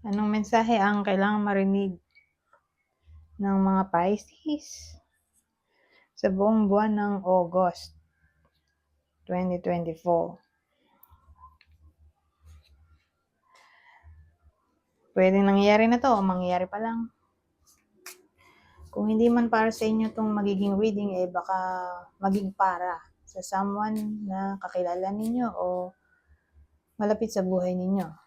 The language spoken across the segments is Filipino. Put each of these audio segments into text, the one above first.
Anong mensahe ang kailangang marinig ng mga Pisces sa buong buwan ng August 2024? Pwedeng nangyayari na to o mangyayari pa lang. Kung hindi man para sa inyo itong magiging reading, baka maging para sa someone na kakilala ninyo o malapit sa buhay ninyo.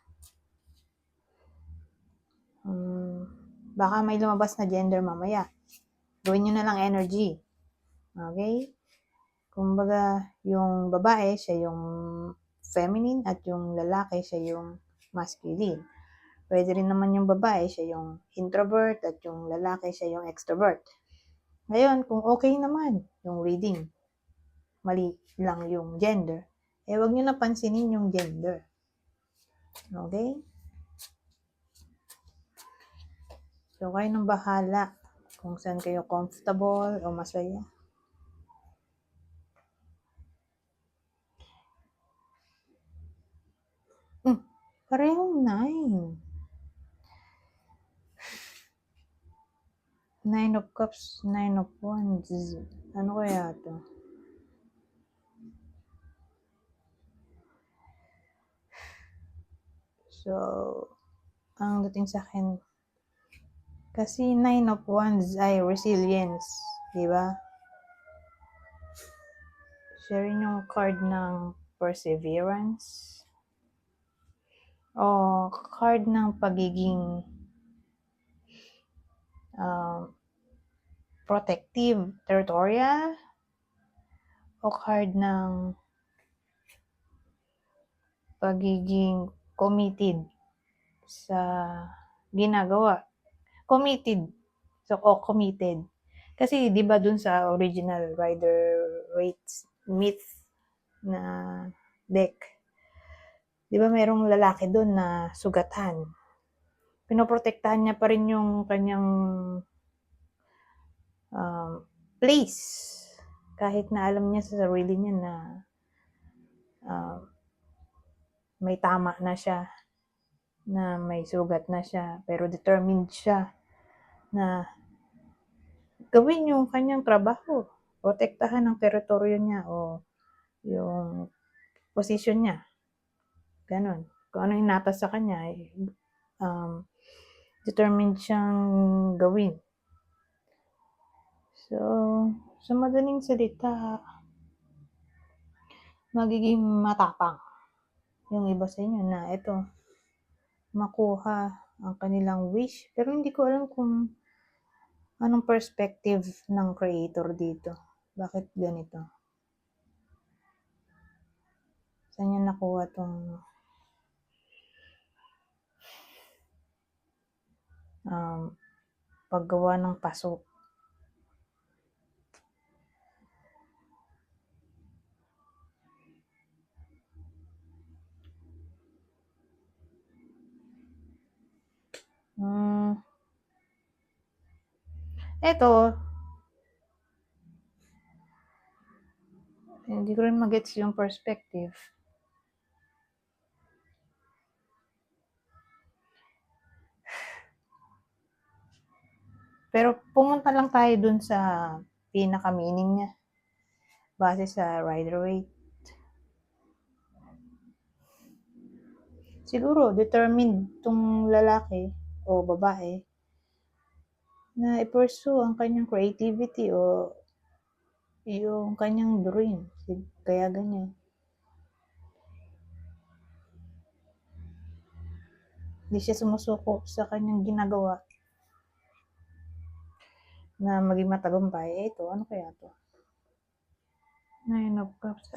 Baka may lumabas na gender mamaya. Gawin nyo na lang energy. Okay? Kumbaga, yung babae, siya yung feminine at yung lalaki, siya yung masculine. Pwede rin naman yung babae, siya yung introvert at yung lalaki, siya yung extrovert. Ngayon, kung okay naman yung reading, mali lang yung gender, wag nyo na pansinin yung gender. Okay? So, kayo nang bahala kung saan kayo comfortable o masaya. Parehong 9. 9 of Cups, 9 of Wands. Ano kaya to? So, ang dating sa akin, kasi 9 of Wands ay resilience, di ba? Siya rin yung card ng perseverance o card ng pagiging protective, territorial, o card ng pagiging committed sa ginagawa. Committed. So, committed. Kasi, di ba dun sa original Rider-Waite myth na deck, di ba merong lalaki dun na sugatan? Pinoprotektahan niya pa rin yung kanyang place. Kahit na alam niya sa sarili niya na may tama na siya, na may sugat na siya, pero determined siya na gawin yung kanyang trabaho. Protektahan ang teritoryo niya o yung position niya. Ganon. Kung ano inatas sa kanya, determined siyang gawin. So, sa madaling salita, magiging matapang yung iba sa inyo na ito, makuha ang kanilang wish. Pero hindi ko alam kung anong perspective ng creator dito. Bakit ganito? Saan niya nakuha tong paggawa ng paso? Eto, hindi ko rin magets yung perspective. Pero pumunta lang tayo dun sa pinaka-meaning niya. Base sa Rider-Waite. Siguro, determined tong lalaki o babae na i-pursue ang kanyang creativity o yung kanyang dream. Kaya ganyan. Hindi siya sumusuko sa kanyang ginagawa na maging matagumpay. Ito, ano kaya to? 9 of Cups.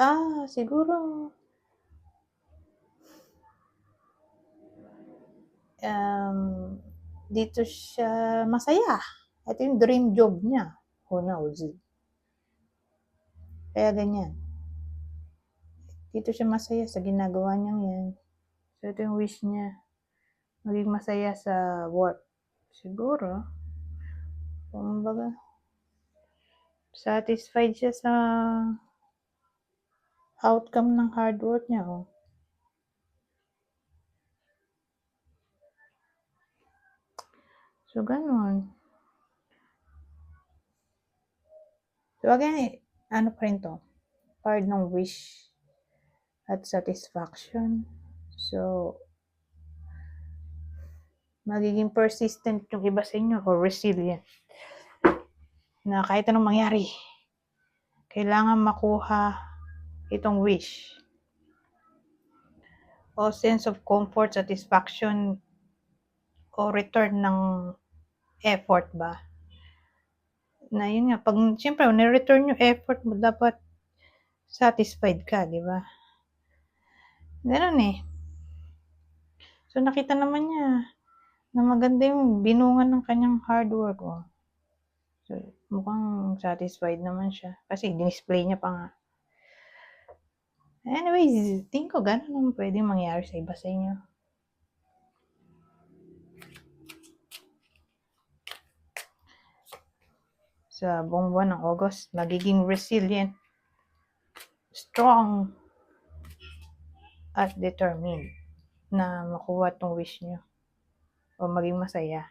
Siguro dito siya masaya. Ito yung dream job niya. Who knows? Kaya ganyan. Dito siya masaya sa ginagawa niyang yan. So, ito yung wish niya. Maging masaya sa work. Siguro. Kumbaga, satisfied siya sa outcome ng hard work niya. So, ganun. So, again, ano pa rin to? Part ng wish at satisfaction. So, magiging persistent yung iba sa inyo or resilient na kahit anong mangyari, kailangan makuha itong wish o sense of comfort, satisfaction o return ng effort ba? Na yun nga, pag siyempre, ni-return yung effort mo, dapat satisfied ka, di ba? Ganun eh. So, nakita naman niya na maganda yung binungan ng kanyang hard work. Oh. So, mukhang satisfied naman siya. Kasi, display niya pa nga. Anyways, tingin ko ganun naman pwedeng mangyari sa iba sa inyo. Sa buong buwan ng August, magiging resilient, strong, at determined na makuha tong wish nyo o maging masaya.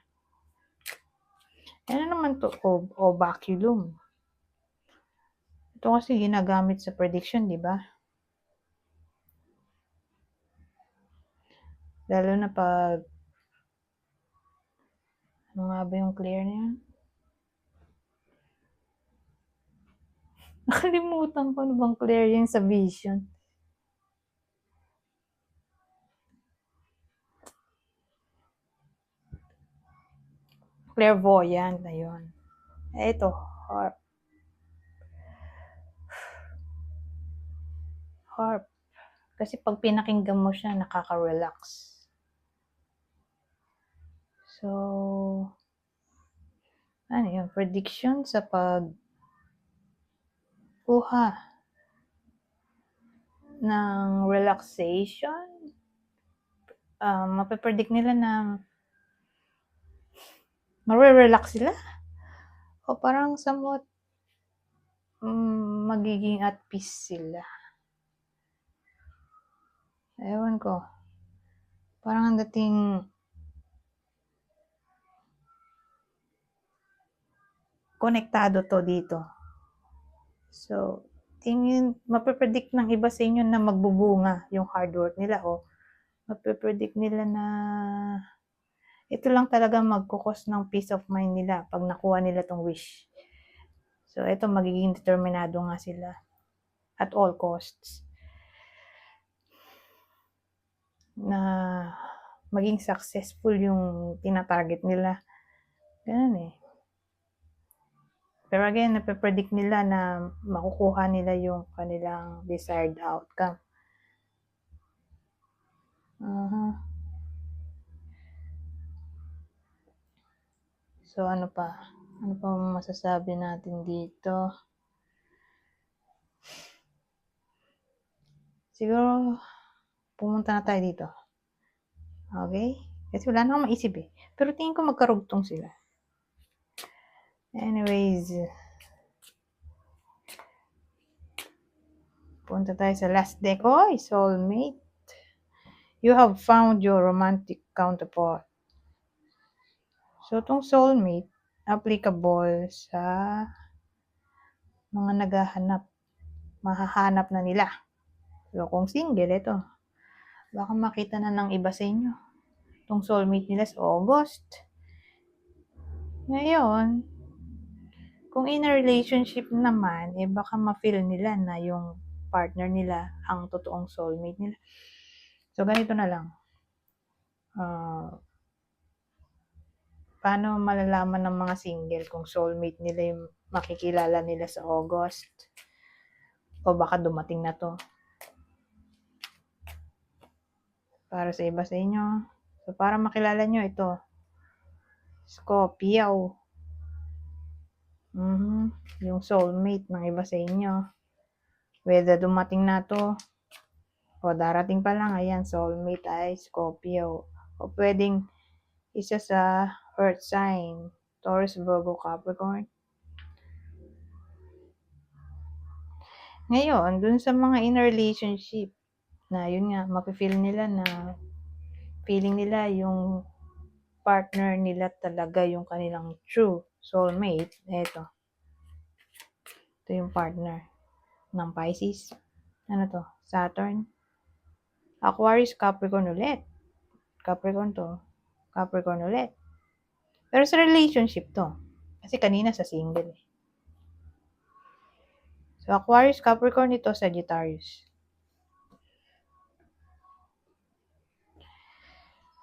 Ano naman to? Obaculum. Ito kasi ginagamit sa prediction, di ba? Lalo na pag ano nga ba yung clear na yan? Nakalimutan ko ano bang clear yan sa vision. Clairvoyant na yun. Ito, harp. Kasi pag pinakinggan mo siya, nakaka-relax. So, ano yun? Prediction sa pagkuha ng relaxation. Mapipredict nila na marirelax sila. O parang somewhat magiging at peace sila. Ewan ko. Parang ang dating konektado to dito. So, mapipredict ng iba sa inyo na magbubunga yung hard work nila o mapipredict nila na ito lang talaga magkukos ng peace of mind nila pag nakuha nila tong wish. So, ito magiging determinado nga sila at all costs na maging successful yung tinatarget nila. Ganun eh. Pero again, napipredict nila na makukuha nila yung kanilang desired outcome. So, ano pa? Ano pa masasabi natin dito? Siguro, pumunta na tayo dito. Okay? Kasi wala na akong maisip eh. Pero tingin ko magkarugtong sila. Anyways, punta tayo sa last deck. Oy, soulmate. You have found your romantic counterpart. So, itong soulmate, applicable sa mga naghahanap. Mahahanap na nila. So, kung single, ito. Baka makita na ng iba sa inyo. Itong soulmate nila sa August. Ngayon, kung in a relationship naman, baka ma-feel nila na yung partner nila ang totoong soulmate nila. So, ganito na lang. Paano malalaman ng mga single kung soulmate nila yung makikilala nila sa August? O baka dumating na to. Para sa iba sa inyo. So, para makilala nyo, ito. Scorpio. Yung soulmate ng iba sa inyo. Whether dumating na to, o darating pa lang, ayan, soulmate ay Scorpio. O pwedeng isa sa earth sign, Taurus, Virgo, Capricorn. Ngayon, dun sa mga in a relationship, na yun nga, mapifeel nila na feeling nila yung partner nila talaga yung kanilang true soulmate, ito yung partner ng Pisces. Ano to? Saturn. Aquarius, Capricorn ulit. Capricorn to. Capricorn ulit. Pero sa relationship to. Kasi kanina sa single. So, Aquarius, Capricorn ito, Sagittarius.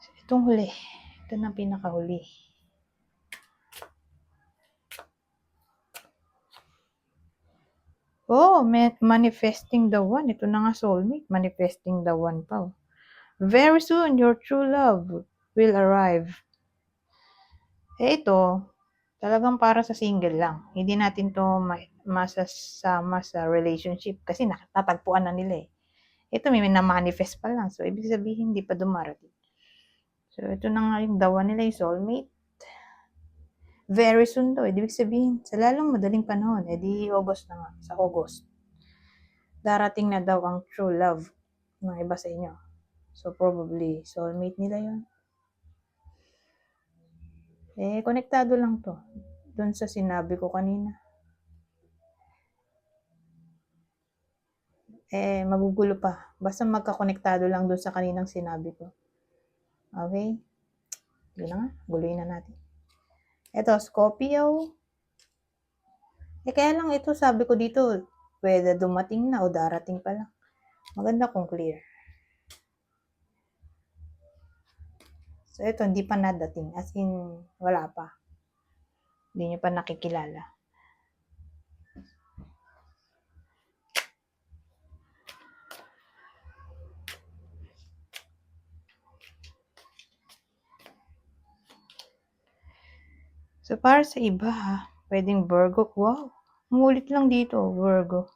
So, itong huli. Ito na pinakahuli. Oh, manifesting the one. Ito na nga soulmate. Manifesting the one pa. Very soon, your true love will arrive. Ito, talagang para sa single lang. Hindi natin to masasama sa relationship kasi natatagpuan na nila eh. Ito may na-manifest pa lang. So, ibig sabihin, hindi pa dumarating. So, ito na nga yung dawa nila, yung soulmate. Very soon daw. Ibig sabihin, sa lalong madaling panahon, di August na nga. Sa August. Darating na daw ang true love ng iba sa inyo. So, probably, soulmate nila yon. Konektado lang to. Doon sa sinabi ko kanina. Magugulo pa. Basta magkakonektado lang doon sa kaninang sinabi ko. Okay? Yun na nga. Guluhin na natin. Ito, Scorpio. Kaya lang ito, sabi ko dito, pwede dumating na o darating pa lang. Maganda kung clear. So, ito, hindi pa nadating. As in, wala pa. Hindi nyo pa nakikilala. So, para sa iba, pwedeng Virgo. Wow! Ngulit lang dito, Virgo.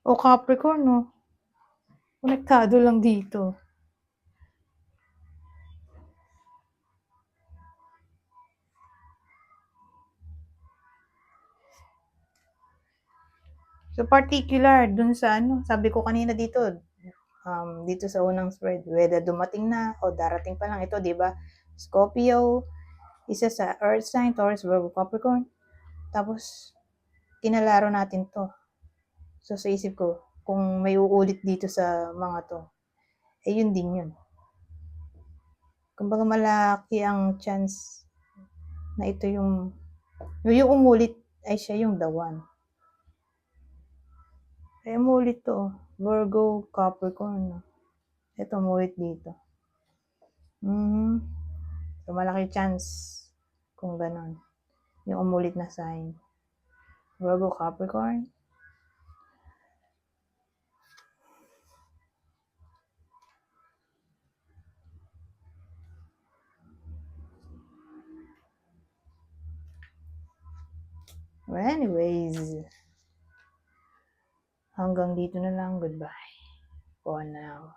O Capricorn, no? Konektado lang dito. So, particular, dun sa sabi ko kanina dito, dito sa unang spread, whether dumating na o darating pa lang ito, di ba? Scorpio, isa sa Earth sign, Taurus, Virgo, Capricorn. Tapos, kinalaro natin to. So, sa isip ko, kung may uulit dito sa mga to, yun din yun. Kumbaga malaki ang chance na ito yung umulit ay siya yung the one. Umulit to, Virgo, Capricorn. Ito, umulit dito. So, malaki chance kung ganon. Yung umulit na sign. Virgo, Capricorn. Well, anyways, hanggang dito na lang. Goodbye for now.